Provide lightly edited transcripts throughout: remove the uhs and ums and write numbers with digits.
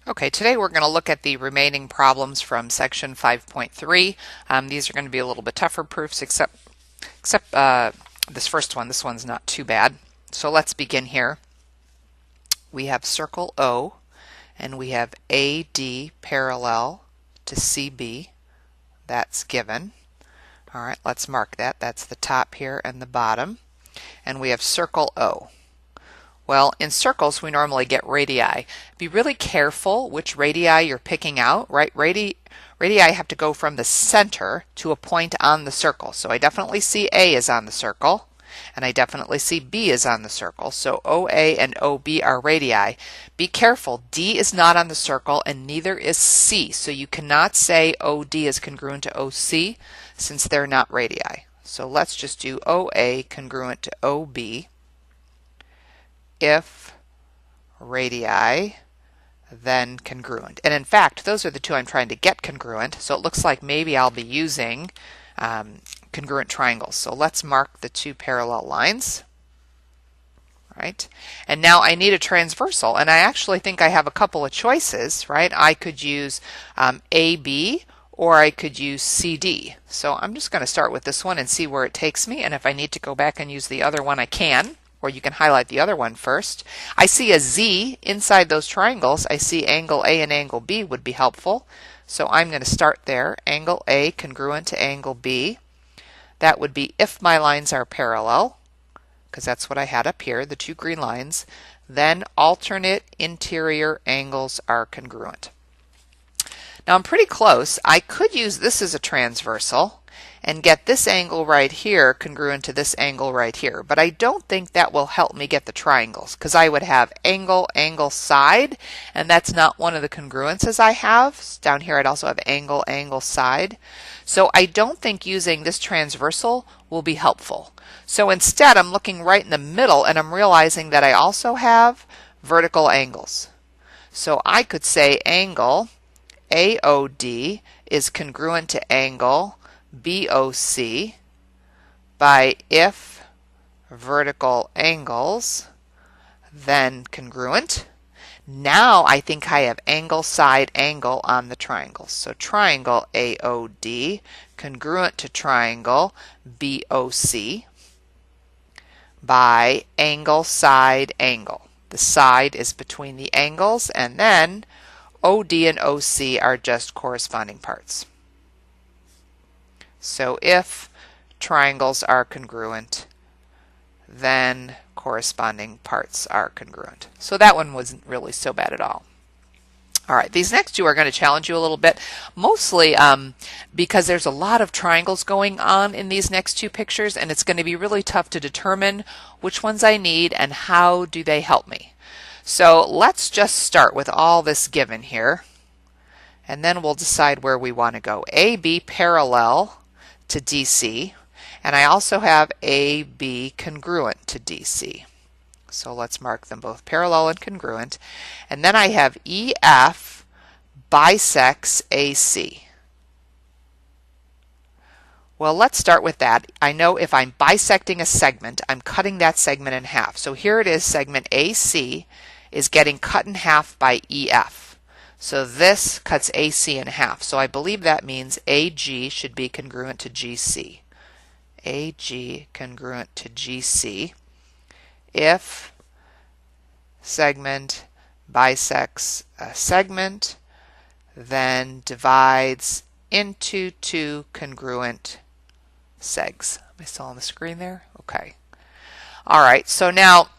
Okay, today we're going to look at the remaining problems from section 5.3. These are going to be a little bit tougher proofs, except this first one. This one's not too bad. So let's begin here. We have circle O, and we have AD parallel to CB. That's given. All right, let's mark that. That's the top here and the bottom. And we have circle O. Well, in circles, we normally get radii. Be really careful which radii you're picking out, right? Radii have to go from the center to a point on the circle. So I definitely see A is on the circle, and I definitely see B is on the circle. So OA and OB are radii. Be careful, D is not on the circle, and neither is C. So you cannot say OD is congruent to OC since they're not radii. So let's just do OA congruent to OB. If radii, then congruent. And in fact, those are the two I'm trying to get congruent, so it looks like maybe I'll be using congruent triangles. So let's mark the two parallel lines. Right? And now I need a transversal, and I actually think I have a couple of choices, right? I could use AB, or I could use CD. So I'm just going to start with this one and see where it takes me, and if I need to go back and use the other one, I can. Or you can highlight the other one first. I see a Z inside those triangles. I see angle A and angle B would be helpful. So I'm going to start there. Angle A congruent to angle B. That would be if my lines are parallel, because that's what I had up here, the two green lines. Then alternate interior angles are congruent. Now I'm pretty close. I could use this as a transversal and get this angle right here congruent to this angle right here. But I don't think that will help me get the triangles, because I would have angle, angle, side, and that's not one of the congruences I have. Down here I'd also have angle, angle, side. So I don't think using this transversal will be helpful. So instead I'm looking right in the middle, and I'm realizing that I also have vertical angles. So I could say angle AOD is congruent to angle BOC by if vertical angles, then congruent. Now I think I have angle, side, angle on the triangles. So triangle AOD congruent to triangle BOC by angle, side, angle. The side is between the angles, and then OD and OC are just corresponding parts. So if triangles are congruent, then corresponding parts are congruent. So that one wasn't really so bad at all. All right, these next two are going to challenge you a little bit, mostly because there's a lot of triangles going on in these next two pictures, and it's going to be really tough to determine which ones I need and how do they help me. So let's just start with all this given here, and then we'll decide where we want to go. AB parallel to DC, and I also have AB congruent to DC. So let's mark them both parallel and congruent. And then I have EF bisects AC. Well, let's start with that. I know if I'm bisecting a segment, I'm cutting that segment in half. So here it is, segment AC is getting cut in half by EF. So this cuts AC in half. So I believe that means AG should be congruent to GC. AG congruent to GC. If segment bisects a segment, then divides into two congruent segs. Am I still on the screen there? Okay. All right, so now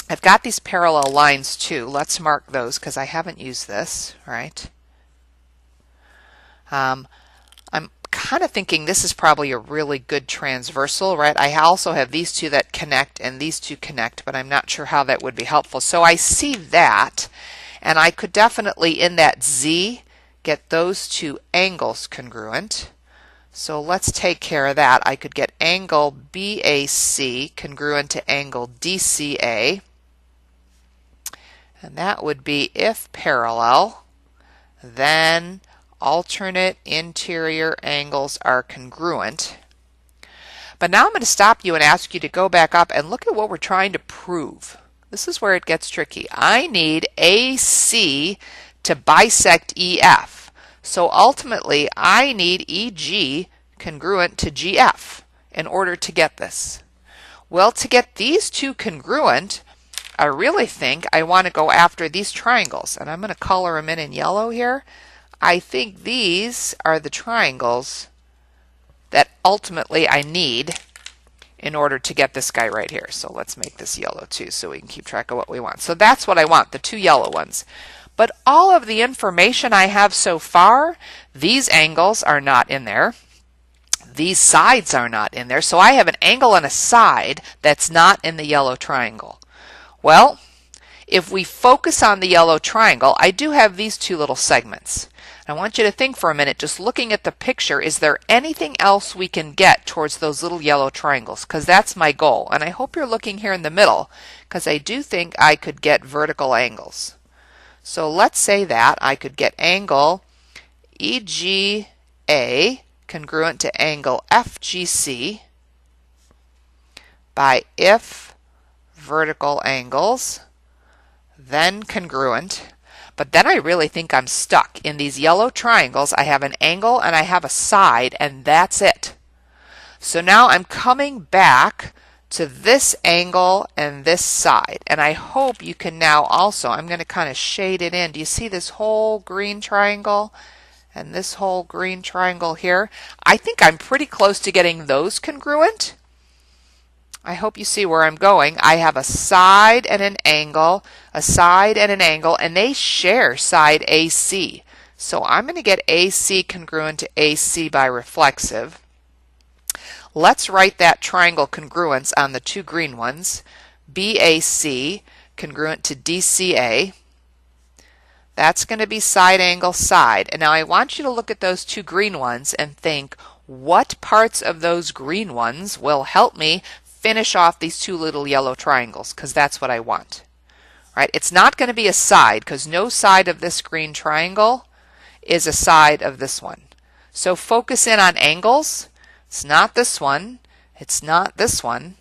I've got these parallel lines too. Let's mark those because I haven't used this, right? I'm kind of thinking this is probably a really good transversal, right? I also have these two that connect and these two connect, but I'm not sure how that would be helpful. So I see that, and I could definitely in that Z get those two angles congruent. So let's take care of that. I could get angle BAC congruent to angle DCA. And that would be if parallel, then alternate interior angles are congruent. But now I'm going to stop you and ask you to go back up and look at what we're trying to prove. This is where it gets tricky. I need AC to bisect EF. So ultimately, I need EG congruent to GF in order to get this. Well, to get these two congruent, I really think I want to go after these triangles, and I'm going to color them in yellow here. I think these are the triangles that ultimately I need in order to get this guy right here. So let's make this yellow too so we can keep track of what we want. So that's what I want, the two yellow ones. But all of the information I have so far, these angles are not in there. These sides are not in there. So I have an angle and a side that's not in the yellow triangle. Well, if we focus on the yellow triangle, I do have these two little segments. I want you to think for a minute, just looking at the picture, is there anything else we can get towards those little yellow triangles? Because that's my goal. And I hope you're looking here in the middle, because I do think I could get vertical angles. So let's say that I could get angle EGA congruent to angle FGC by if vertical angles, then congruent. But then I really think I'm stuck. In these yellow triangles, I have an angle and I have a side, and that's it. So now I'm coming back to this angle and this side. And I hope you can now also, I'm going to kind of shade it in. Do you see this whole green triangle and this whole green triangle here? I think I'm pretty close to getting those congruent. I hope you see where I'm going. I have a side and an angle, a side and an angle, and they share side AC. So I'm going to get AC congruent to AC by reflexive. Let's write that triangle congruence on the two green ones. BAC congruent to DCA. That's going to be side angle side. And now I want you to look at those two green ones and think, what parts of those green ones will help me finish off these two little yellow triangles, because that's what I want. Right? It's not going to be a side, because no side of this green triangle is a side of this one. So focus in on angles. It's not this one, it's not this one,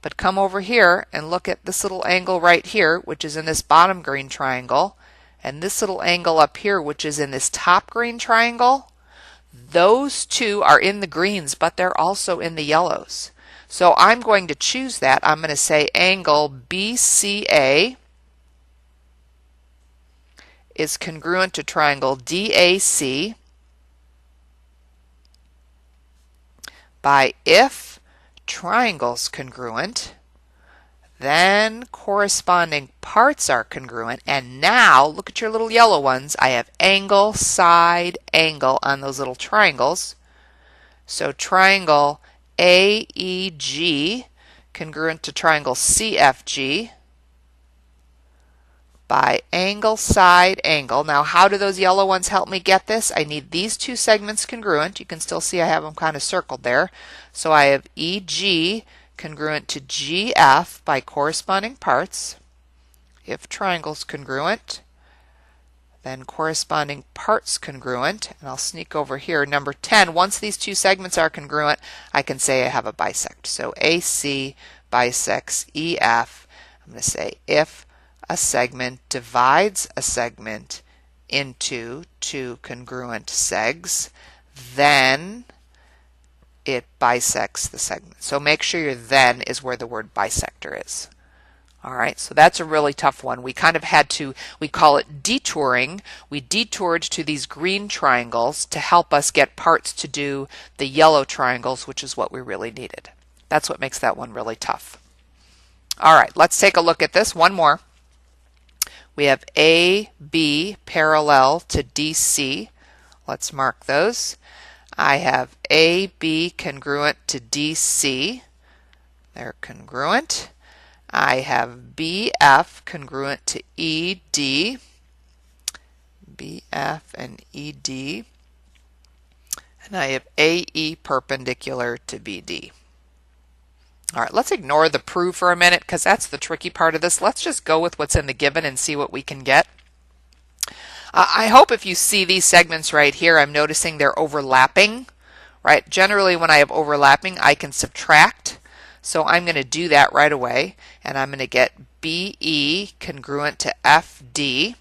but come over here and look at this little angle right here, which is in this bottom green triangle, and this little angle up here, which is in this top green triangle. Those two are in the greens, but they're also in the yellows. So I'm going to choose that. I'm going to say angle BCA is congruent to triangle DAC by if triangles congruent, then corresponding parts are congruent. And now look at your little yellow ones. I have angle, side, angle on those little triangles. So triangle AEG congruent to triangle CFG by angle, side, angle. Now how do those yellow ones help me get this? I need these two segments congruent. You can still see I have them kind of circled there. So I have EG congruent to GF by corresponding parts. If triangles congruent, then corresponding parts congruent. And I'll sneak over here. Number 10, once these two segments are congruent, I can say I have a bisect. So AC bisects EF. I'm going to say if a segment divides a segment into two congruent segs, then it bisects the segment. So make sure your then is where the word bisector is. All right, so that's a really tough one. We kind of had to, we call it detouring. We detoured to these green triangles to help us get parts to do the yellow triangles, which is what we really needed. That's what makes that one really tough. All right, let's take a look at this. One more. We have AB parallel to DC. Let's mark those. I have AB congruent to DC. They're congruent. I have BF congruent to ED. BF and ED. And I have AE perpendicular to BD. All right, let's ignore the prove for a minute because that's the tricky part of this. Let's just go with what's in the given and see what we can get. I hope if you see these segments right here, I'm noticing they're overlapping, right? Generally, when I have overlapping, I can subtract. So I'm going to do that right away, and I'm going to get BE congruent to FD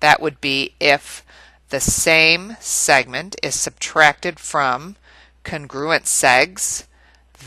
That would be if the same segment is subtracted from congruent segs,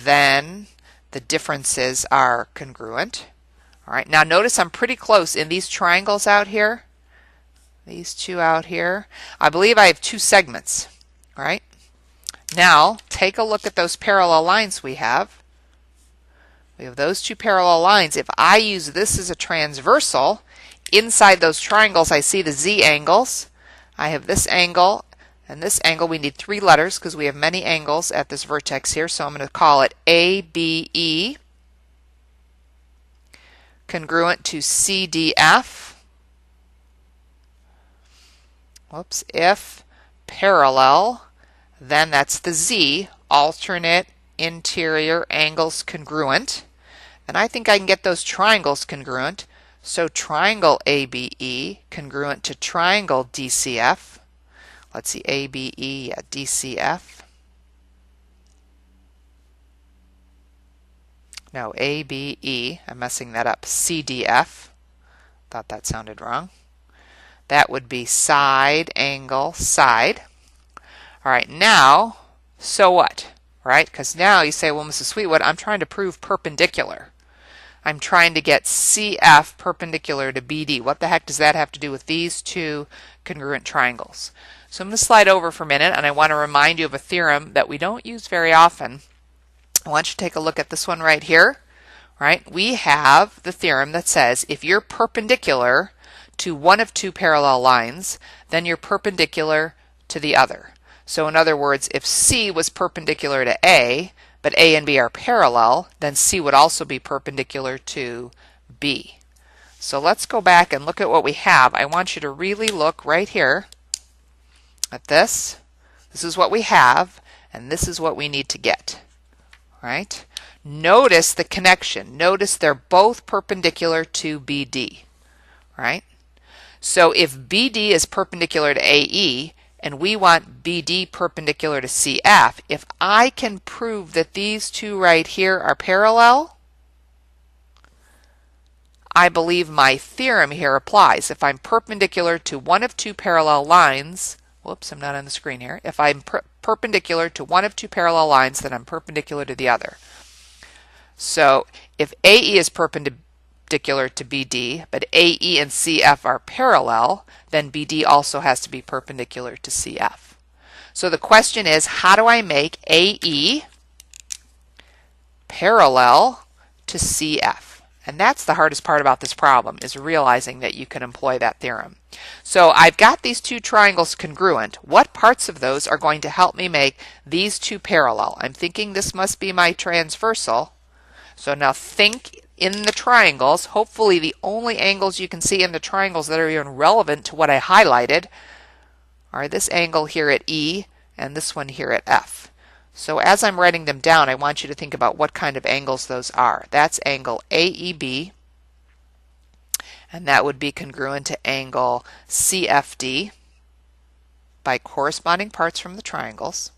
then the differences are congruent. All right, now notice I'm pretty close in these triangles out here. These two out here. I believe I have two segments. All right. Now take a look at those parallel lines we have. We have those two parallel lines. If I use this as a transversal, inside those triangles I see the z angles. I have this angle and this angle. We need 3 letters because we have many angles at this vertex here, so I'm going to call it ABE, congruent to CDF. Whoops, if parallel, then that's the z, alternate interior angles congruent. And I think I can get those triangles congruent. So triangle ABE congruent to triangle DCF. Let's see, ABE, yeah, DCF. No, ABE, I'm messing that up, CDF. Thought that sounded wrong. That would be side, angle, side. All right, now, so what? Right? Because now you say, well, Mrs. Sweetwood, I'm trying to prove perpendicular. I'm trying to get CF perpendicular to BD. What the heck does that have to do with these two congruent triangles? So I'm going to slide over for a minute, and I want to remind you of a theorem that we don't use very often. I want you to take a look at this one right here. Right? We have the theorem that says if you're perpendicular to one of two parallel lines, then you're perpendicular to the other. So in other words, if C was perpendicular to A, but A and B are parallel, then C would also be perpendicular to B. So let's go back and look at what we have. I want you to really look right here at this. This is what we have, and this is what we need to get. Right? Notice the connection. Notice they're both perpendicular to BD. Right? So if BD is perpendicular to AE, and we want BD perpendicular to CF, if I can prove that these two right here are parallel, I believe my theorem here applies. If I'm perpendicular to one of two parallel lines, whoops, I'm not on the screen here. If I'm perpendicular to one of two parallel lines, then I'm perpendicular to the other. So if AE is perpendicular to BD, but AE and CF are parallel, then BD also has to be perpendicular to CF. So the question is, how do I make AE parallel to CF? And that's the hardest part about this problem, is realizing that you can employ that theorem. So I've got these two triangles congruent. What parts of those are going to help me make these two parallel? I'm thinking this must be my transversal. So now think in the triangles. Hopefully the only angles you can see in the triangles that are even relevant to what I highlighted are this angle here at E and this one here at F. So as I'm writing them down, I want you to think about what kind of angles those are. That's angle AEB, and that would be congruent to angle CFD by corresponding parts from the triangles.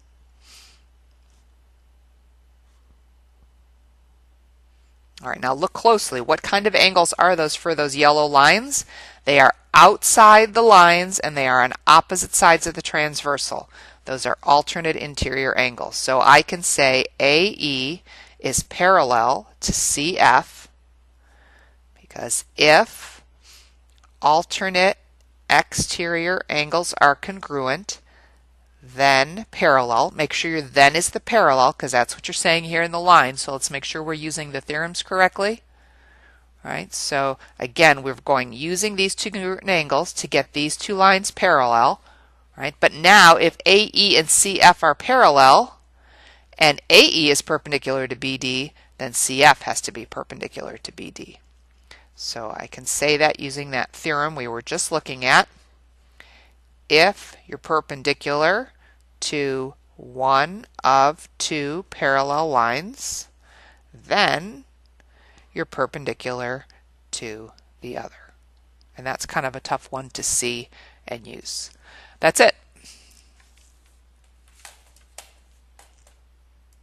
All right, now look closely. What kind of angles are those for those yellow lines? They are outside the lines and they are on opposite sides of the transversal. Those are alternate interior angles. So I can say AE is parallel to CF because if alternate exterior angles are congruent, then parallel. Make sure your then is the parallel because that's what you're saying here in the line. So let's make sure we're using the theorems correctly. All right, so again, we're going using these two congruent angles to get these two lines parallel. Right? But now if AE and CF are parallel and AE is perpendicular to BD, then CF has to be perpendicular to BD. So I can say that using that theorem we were just looking at. If you're perpendicular to one of two parallel lines, then you're perpendicular to the other. And that's kind of a tough one to see and use. That's it.